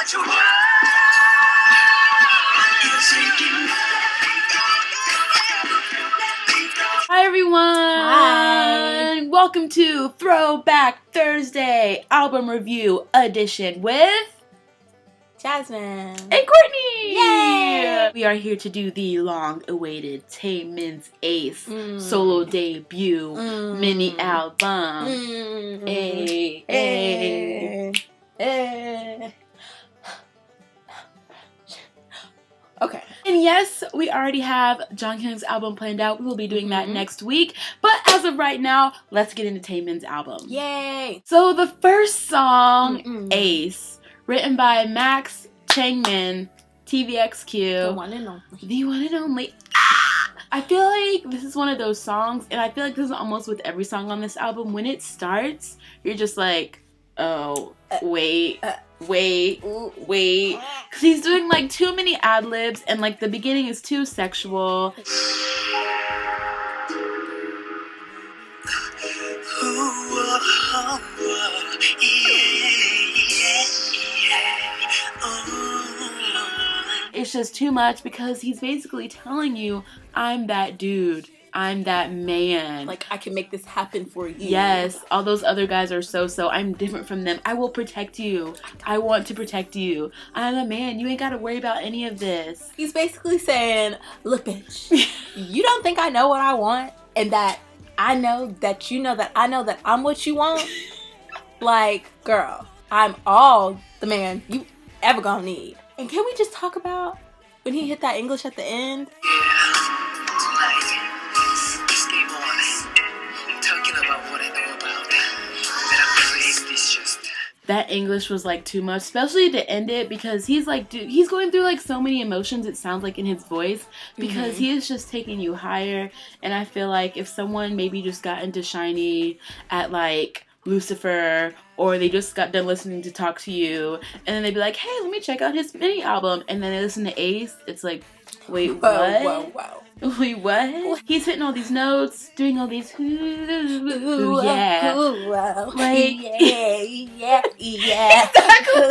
Hi everyone! Hi! Welcome to Throwback Thursday album review edition with Jasmine and Courtney! Yay! We are here to do the long-awaited Taemin's Ace solo debut mini album. Hey, hey. Okay. And yes, we already have Jonghyun's album planned out. We will be doing that next week. But as of right now, let's get into Taemin's album. Yay! So the first song, Ace, written by Max, Taemin, TVXQ. The one and only. The one and only. Ah! I feel like this is one of those songs, and I feel like this is almost with every song on this album. When it starts, you're just like, oh, wait. Because he's doing like too many ad-libs, and like the beginning is too sexual. It's just too much because he's basically telling you, I'm that dude. I'm that man. Like, I can make this happen for you. Yes, all those other guys are so-so. I'm different from them. I will protect you. I want to protect you. I'm a man. You ain't got to worry about any of this. He's basically saying, look, bitch, you don't think I know what I want? And that I know that you know that I know that I'm what you want? Like, girl, I'm all the man you ever gonna need. And can we just talk about when he hit that English at the end? That English was like too much, especially to end it, because he's like, dude, he's going through like so many emotions, it sounds like, in his voice, because he is just taking you higher. And I feel like if someone maybe just got into Shiny at like Lucifer, or they just got done listening to Talk to You, and then they'd be like, hey, let me check out his mini album, and then they listen to Ace, it's like, wait, what? Whoa. Wait, what? He's hitting all these notes, doing all these like, yeah. Exactly.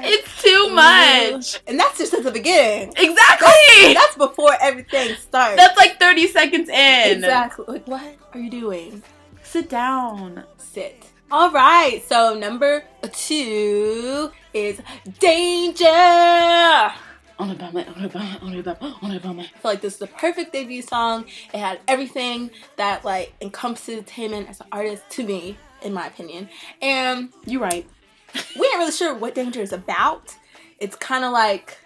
It's too much. And that's just at the beginning. Exactly. That's before everything starts. That's like 30 seconds in. Exactly. Like, what are you doing? Sit down. Sit. All right. So number 2 is Danger. On a bummer. I feel like this is the perfect debut song. It had everything that like encompasses Taemin as an artist, to me, in my opinion. And you're right. We ain't really sure what Danger is about. It's kind of like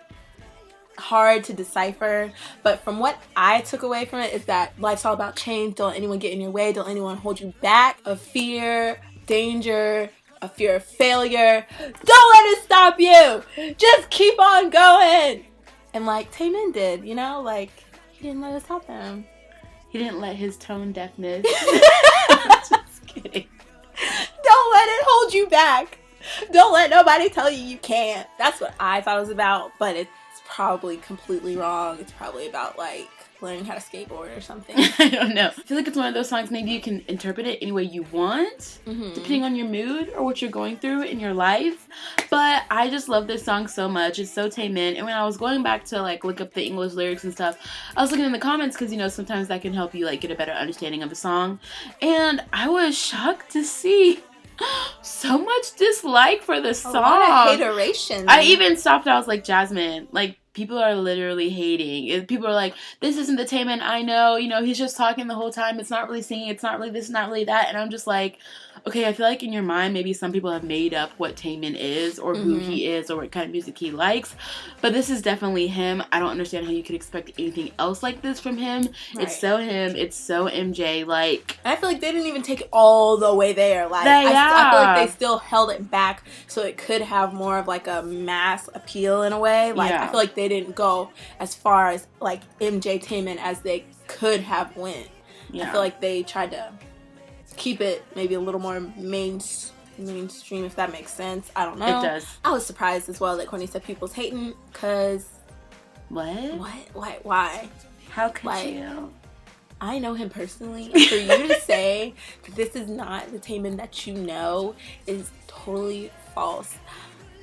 hard to decipher, but from what I took away from it is that life's all about change. Don't let anyone get in your way. Don't let anyone hold you back. Of fear, danger, a fear of failure. Don't let it stop you. Just keep on going. And like Taemin did, you know, like he didn't let it stop him. He didn't let his tone deafness. Just kidding. Don't let it hold you back. Don't let nobody tell you you can't. That's what I thought it was about, but it's probably completely wrong. It's probably about like learning how to skateboard or something. I don't know. I feel like it's one of those songs, maybe you can interpret it any way you want, depending on your mood or what you're going through in your life. But I just love this song so much. It's so Taemin. And when I was going back to like look up the English lyrics and stuff, I was looking in the comments because, you know, sometimes that can help you like get a better understanding of the song. And I was shocked to see so much dislike for the song. A lot of hateration. I even stopped. I was like, Jasmine, like, people are literally hating. People are like, this isn't the Taemin I know. You know, he's just talking the whole time. It's not really singing. It's not really this, not really that. And I'm just like, okay, I feel like in your mind, maybe some people have made up what Taemin is or who he is or what kind of music he likes. But this is definitely him. I don't understand how you could expect anything else like this from him. Right. It's so him. It's so MJ. Like, and I feel like they didn't even take it all the way there. Like, I feel like they still held it back so it could have more of like a mass appeal in a way. Like, I feel like they didn't go as far as like MJ Taemin as they could have went. I feel like they tried to keep it maybe a little more mainstream, if that makes sense. I don't know. It does. I was surprised as well that Courtney said people's hating, because why? How could you? I know him personally, and for you to say that this is not the Taemin that you know is totally false.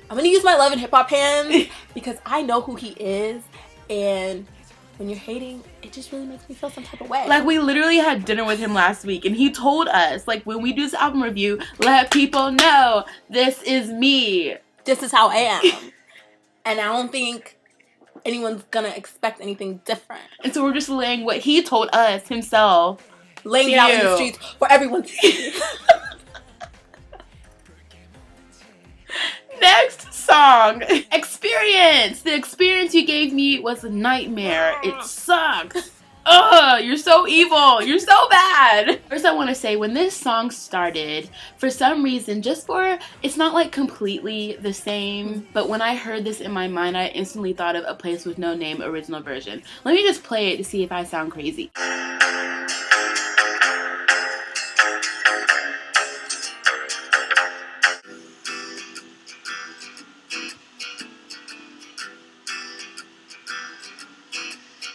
I'm gonna use my love and hip hop hands because I know who he is, and when you're hating, it just really makes me feel some type of way. Like, we literally had dinner with him last week, and he told us, like, when we do this album review, let people know this is me. This is how I am. And I don't think anyone's gonna expect anything different. And so we're just laying what he told us himself. Laying it out in the streets for everyone to see. Next song, Experience. The experience you gave me was a nightmare. It sucks. Ugh, you're so evil. You're so bad. First, I want to say, when this song started, for some reason, it's not like completely the same, but when I heard this in my mind, I instantly thought of A Place With No Name original version. Let me just play it to see if I sound crazy.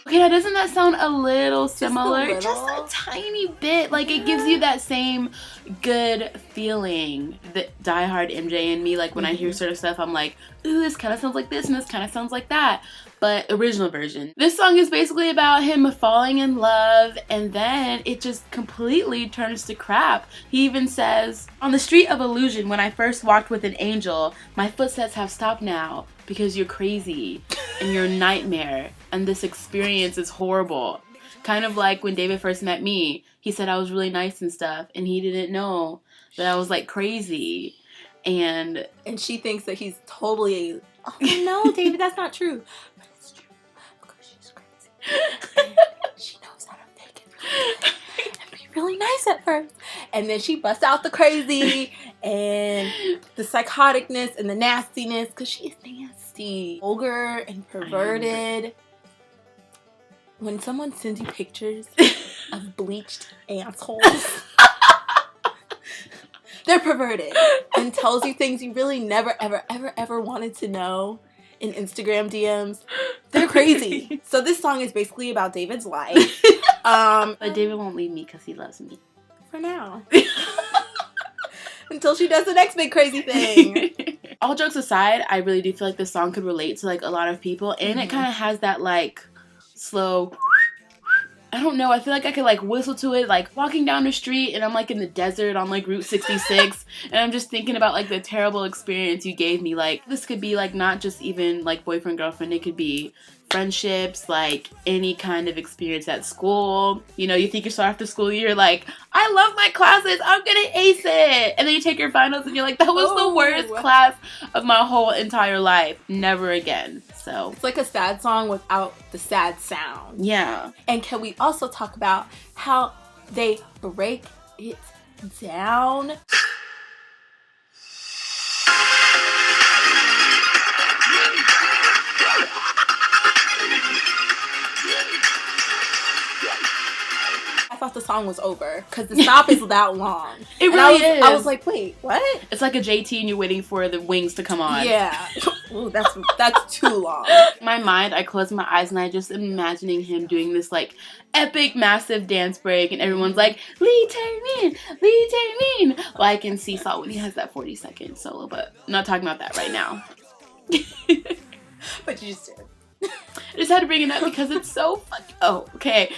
Okay, now doesn't that sound a little similar? Just a tiny bit. Like, it gives you that same good feeling that Die Hard MJ in me. Like, when I hear certain stuff, I'm like, ooh, this kind of sounds like this and this kind of sounds like that. But original version. This song is basically about him falling in love, and then it just completely turns to crap. He even says, on the street of illusion, when I first walked with an angel, my footsteps have stopped now because you're crazy and you're a nightmare and this experience is horrible. Kind of like when David first met me, he said I was really nice and stuff, and he didn't know that I was like crazy. And she thinks that he's totally, oh no, David, that's not true. But it's true because she's crazy. And she knows how to fake it and be really nice at first. And then she busts out the crazy and the psychoticness and the nastiness because she is nasty, vulgar, and perverted. When someone sends you pictures of bleached assholes, they're perverted and tells you things you really never, ever, ever, ever wanted to know in Instagram DMs. They're crazy. So this song is basically about David's life. But David won't leave me because he loves me. For now. Until she does the next big crazy thing. All jokes aside, I really do feel like this song could relate to like a lot of people, and it kind of has that like slow, I don't know, I feel like I could like whistle to it like walking down the street and I'm like in the desert on like Route 66 and I'm just thinking about like the terrible experience you gave me. Like, this could be like not just even like boyfriend, girlfriend, it could be friendships, like any kind of experience at school. You know, you think you're so after school, you're like, I love my classes, I'm gonna ace it, and then you take your finals and you're like, that was the worst class of my whole entire life, never again. So it's like a sad song without the sad sound. Yeah. And can we also talk about how they break it down? I thought the song was over because the stop is that long. It really is. I was like, wait, what? It's like a JT and you're waiting for the wings to come on. Yeah. Ooh, that's too long. In my mind, I close my eyes and I just am imagining him doing this like epic, massive dance break, and everyone's like, Lee Taemin, Lee Taemin. Well, I can see Saul when he has that 40-second solo, but I'm not talking about that right now. But you just did. I just had to bring it up because it's so fucking. Oh, okay.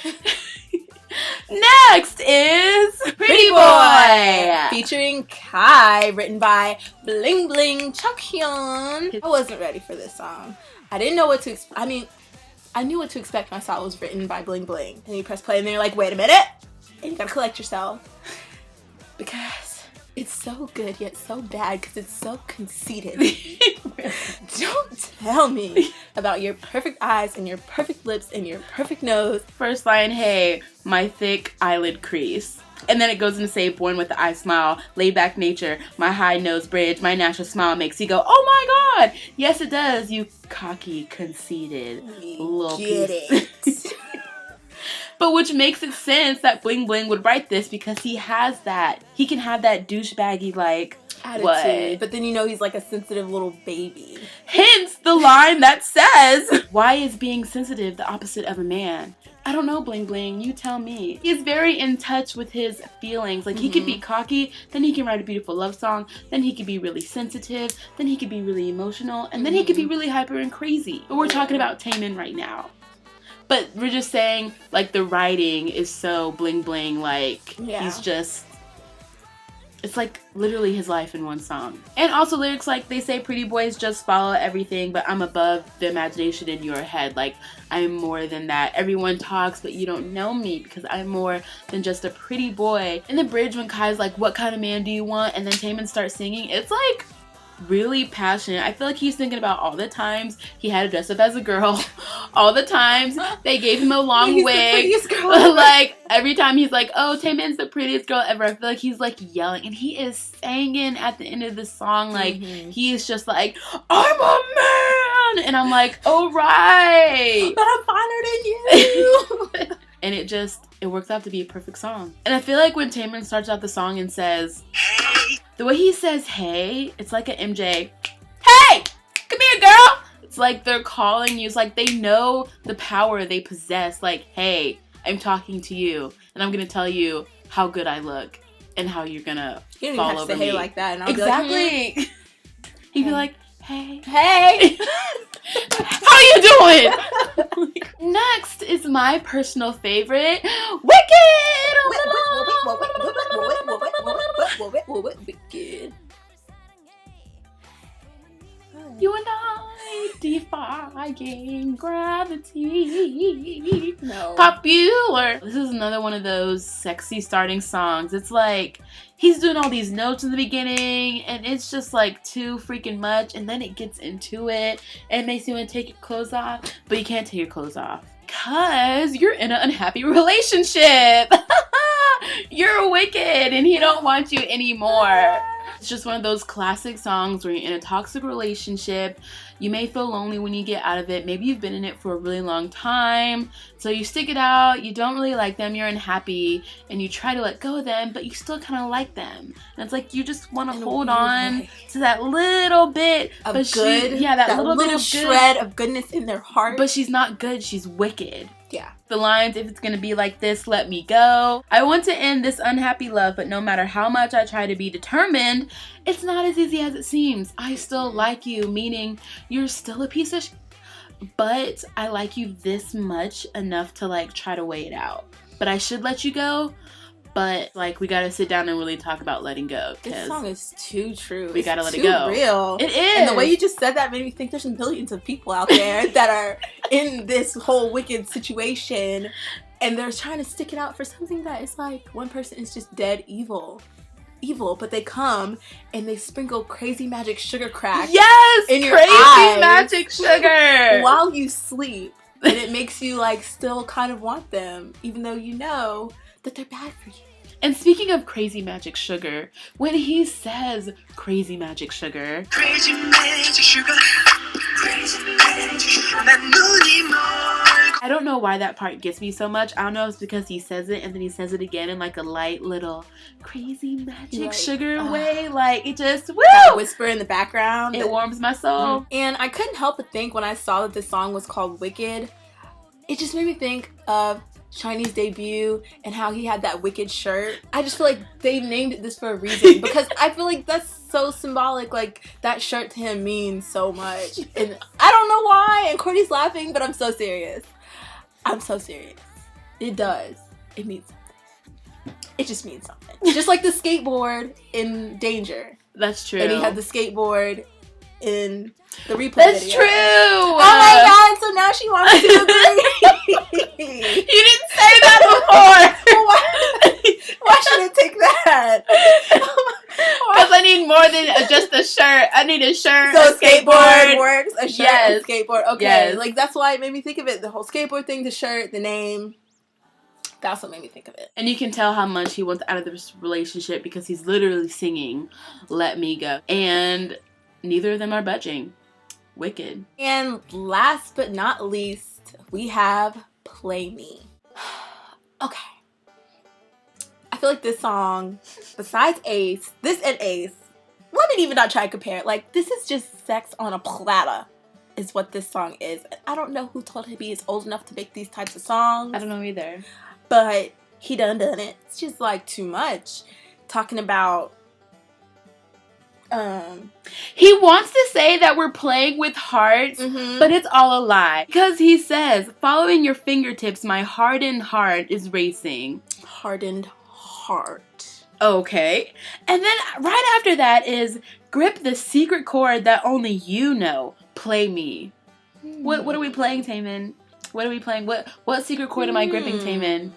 Next is Pretty Boy, featuring Kai, written by Bling Bling Changhyun. I wasn't ready for this song. I didn't know what to expect. I mean, I knew what to expect when I saw it was written by Bling Bling. And you press play and then you're like, wait a minute. And you gotta collect yourself. Because it's so good yet so bad because it's so conceited. Don't tell me about your perfect eyes and your perfect lips and your perfect nose. First line, hey, my thick eyelid crease. And then it goes into say, born with the eye smile, laid back nature, my high nose bridge, my natural smile makes you go, oh my god! Yes it does, you cocky, conceited little piece. But which makes it sense that Bling Bling would write this because he has that. He can have that douchebaggy like attitude. What? But then you know he's like a sensitive little baby. Hence the line that says, why is being sensitive the opposite of a man? I don't know, Bling Bling, you tell me. He's very in touch with his feelings. Like, he could be cocky, then he can write a beautiful love song, then he could be really sensitive, then he could be really emotional, and then he could be really hyper and crazy. But we're talking about Taemin right now. But we're just saying, like, the writing is so bling bling, like, he's just, it's like literally his life in one song. And also lyrics like, they say pretty boys just follow everything, but I'm above the imagination in your head. Like, I'm more than that. Everyone talks, but you don't know me because I'm more than just a pretty boy. In the bridge when Kai's like, what kind of man do you want? And then Taemin starts singing, it's like really passionate. I feel like he's thinking about all the times he had to dress up as a girl, all the times they gave him a long wig, like every time he's like, oh, Taemin's the prettiest girl ever. I feel like he's like yelling, and he is singing at the end of the song, like he is just like, I'm a man, and I'm like, oh right, but I'm finer than you. And it works out to be a perfect song. And I feel like when Taemin starts out the song and says, hey, the way he says hey, it's like an MJ, hey, come here, girl. It's like they're calling you. It's like they know the power they possess. Like, hey, I'm talking to you, and I'm gonna tell you how good I look and how you're gonna fall over me. Hey like that, and I'll exactly. Be like, he'd be like, hey, hey, how you doing? Next is my personal favorite, Wicked. Wicked. You and I defying gravity. No. Popular. This is another one of those sexy starting songs. It's like he's doing all these notes in the beginning, and it's just like too freaking much, and then it gets into it and it makes you want to take your clothes off, but you can't take your clothes off because you're in an unhappy relationship. You're wicked and he don't want you anymore. It's just one of those classic songs where you're in a toxic relationship. You may feel lonely when you get out of it. Maybe you've been in it for a really long time. So you stick it out. You don't really like them. You're unhappy. And you try to let go of them, but you still kind of like them. And it's like you just want to hold on to that little bit of but good. That little bit of shred of goodness in their heart. But she's not good. She's wicked. Yeah. The lines, if it's gonna be like this, let me go. I want to end this unhappy love, but no matter how much I try to be determined, it's not as easy as it seems. I still like you, meaning you're still a piece of but I like you this much enough to like try to weigh it out. But I should let you go, but like we gotta sit down and really talk about letting go. This song is too true. We gotta let it go. Real. It is. And the way you just said that made me think there's millions of people out there that are in this whole wicked situation, and they're trying to stick it out for something that is like one person is just dead evil, but they come and they sprinkle crazy magic sugar crack. Yes, in your crazy eyes magic sugar while you sleep, and it makes you like still kind of want them, even though you know that they're bad for you. And speaking of crazy magic sugar, when he says crazy magic sugar, crazy magic sugar, crazy magic sugar, I don't know why that part gets me so much. I don't know if it's because he says it and then he says it again in like a light little crazy magic sugar way. Like it just, woo! That whisper in the background. It warms my soul. And I couldn't help but think when I saw that this song was called Wicked, it just made me think of Chinese debut and how he had that wicked shirt. I just feel like they named it this for a reason because I feel like that's so symbolic. Like that shirt to him means so much, and I don't know why. And Courtney's laughing, but I'm so serious. I'm so serious. It does. It means something. It just means something. Just like the skateboard in Danger. That's true. And he had the skateboard in the replay That's video. true. Oh my god, so now she wants to agree. You didn't say that before. Why should I take that? Because I need more than just a shirt. I need a shirt, so a skateboard. Works, a shirt, yes. a skateboard. Okay, yes. Like that's why it made me think of it. The whole skateboard thing, the shirt, the name. That's what made me think of it. And you can tell how much he wants out of this relationship because he's literally singing "Let Me Go," and neither of them are budging. Wicked. And last but not least, we have Play Me. Okay. I feel like this song, besides Ace, this and Ace, let me even not try to compare it. Like, this is just sex on a platter. is what this song is. I don't know who told him he is old enough to make these types of songs. I don't know either. But he done it. It's just like too much. Talking about he wants to say that we're playing with hearts, but it's all a lie. Because he says, following your fingertips, my hardened heart is racing. Hardened heart. Okay. And then right after that is, grip the secret chord that only you know. Play me. What are we playing, Taemin? What are we playing? What secret chord am I gripping, Taemin?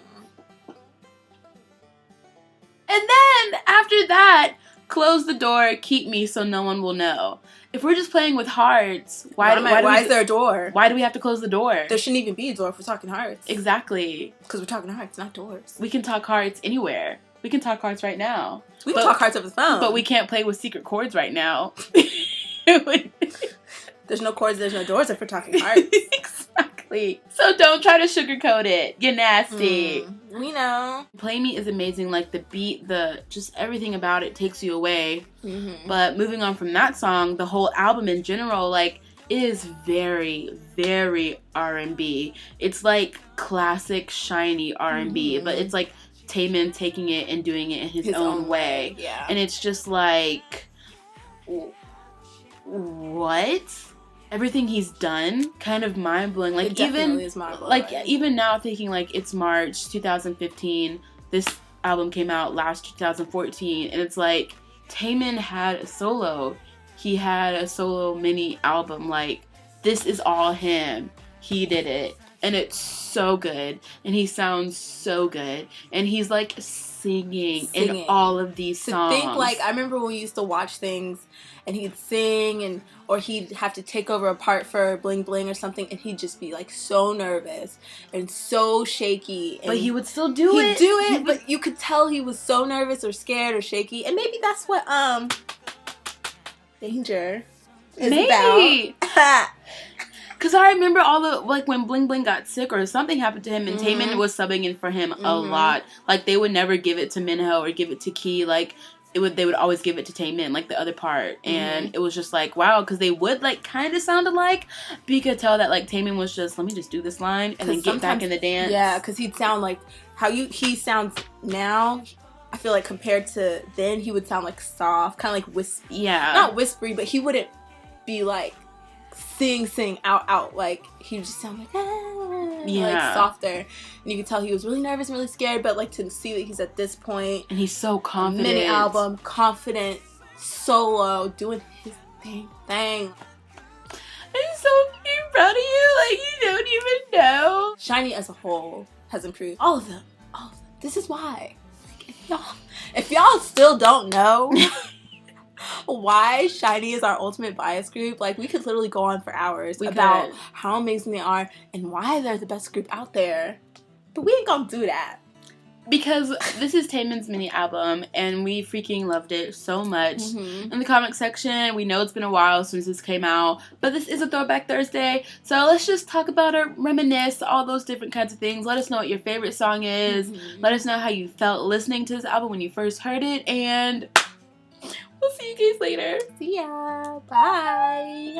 And then, after that, close the door, keep me so no one will know. If we're just playing with hearts, why is there a door? Why do we have to close the door? There shouldn't even be a door if we're talking hearts. Exactly. Because we're talking hearts, not doors. We can talk hearts anywhere. We can talk hearts right now. We can talk hearts over the phone. But we can't play with secret chords right now. There's no chords, there's no doors if we're talking hearts. Exactly. So don't try to sugarcoat it. You're nasty. We know. Play Me is amazing. Like the beat, just everything about it takes you away. But moving on from that song, the whole album in general, like, is very, very R&B. It's like classic, shiny R&B, but it's like Taemin taking it and doing it in his own way. Yeah. And it's just like, what? Everything he's done, kind of mind-blowing. Like, it definitely is mind-blowing. Like, even now thinking, like, it's March 2015, this album came out last 2014, and it's like, Taemin had a solo. He had a solo mini album. Like, this is all him. He did it. And it's so good. And he sounds so good. And he's, like, singing in all of these songs. To think, like, I remember when we used to watch things and he'd sing or he'd have to take over a part for Bling Bling or something, and he'd just be, like, so nervous and so shaky. And but he would still do it. He'd do it, but you could tell he was so nervous or scared or shaky. And maybe that's what, Danger is about. Because I remember like, when Bling Bling got sick or something happened to him, and Taemin was subbing in for him a lot. Like, they would never give it to Minho or give it to Key. Like, they would always give it to Taemin, like, the other part. And it was just like, wow, because they would, like, kind of sound alike. But you could tell that, like, Taemin was just, let me just do this line and then get back in the dance. Yeah, because he'd sound like how he sounds now. I feel like compared to then, he would sound, like, soft, kind of like wispy. Yeah. Not whispery, but he wouldn't be, like, sing out. Like, he would just sound like, like, softer. And you could tell he was really nervous and really scared, but, like, to see that he's at this point. And he's so confident. Mini album, confident, solo, doing his thing. I'm so fucking proud of you. Like, you don't even know. Shiny as a whole has improved. All of them. This is why. If y'all still don't know why Shiny is our ultimate bias group, like, we could literally go on for hours about how amazing they are and why they're the best group out there. But we ain't gonna do that. Because this is Taemin's mini album, and we freaking loved it so much. In the comment section, we know it's been a while since this came out, but this is a Throwback Thursday, so let's just talk about it, reminisce, all those different kinds of things. Let us know what your favorite song is. Let us know how you felt listening to this album when you first heard it, and we'll see you guys later. See ya. Bye.